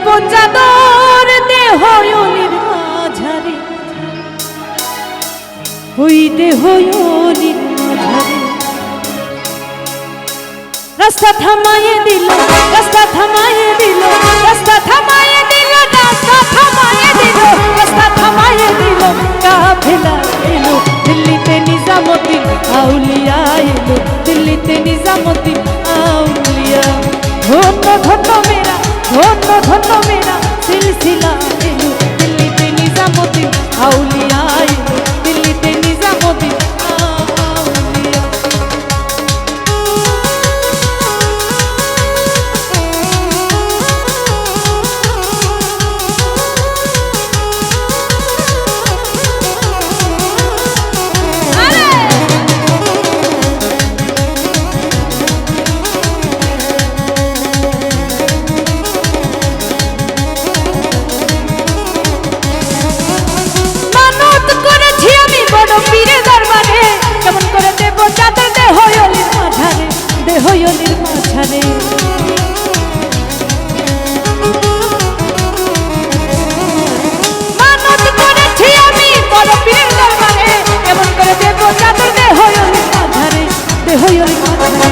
পঞ্চাদর দেহ অলির মাঝারে, ওই দেহ অলির মাঝারে রাস্তা থামায়ে দিল, রাস্তা থামায়ে দিল, রাস্তা থামায়ে দিল, রাস্তা থামায়ে দিল, রাস্তা থামায়ে দিল। কাফেলা এলো দিল্লিতে নিজামুদ্দিন আউলিয়া এলো, দিল্লিতে নিজামুদ্দিন আউলিয়া। ধন্য ধন্য মেরা, ধন্য ধন্য মেরা সিলসিলা এলো, দিল্লিতে নিজামুদ্দিন আউলিয়া এলো, দিল্লিতে নিজামুদ্দিন আউলিয়া। হইলির মাঝারে মানত করেছি আমি বড় পীরের দরবারে, কেমন করে দেব চাদর দেহ হইলির মাঝারে, দেহ হইলির মাঝারে।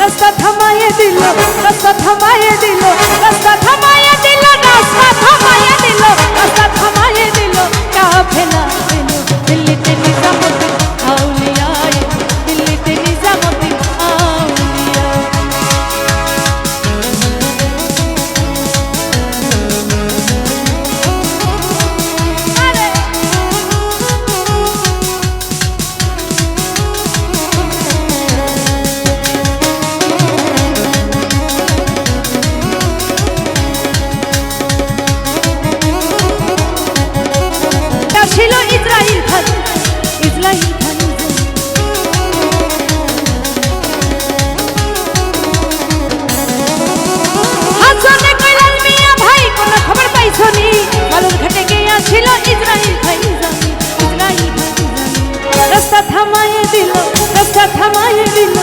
রাস্তা থামায়ে দিল, রাস্তা থামায়ে দিল, রাস্তা থামায়ে দিল, রাস্তা থামায়ে দিল, রাস্তা থামায়ে দিল। কাফেলা এলো দিল্লিতে নিজামুদ্দিন আউলিয়া এলো, দিল্লিতে নিজামুদ্দিন আউলিয়া। ছিল ইসরাইল খান, ইসরাইল খান হাসানে কইলাল মিয়া ভাই কোন খবর পাইছনি, বালুর ঘাটে গিয়া ছিল ইসরাইল খান, ইসরাইল খান। রাস্তা থামায়ে দিল, রাস্তা থামায়ে দিল,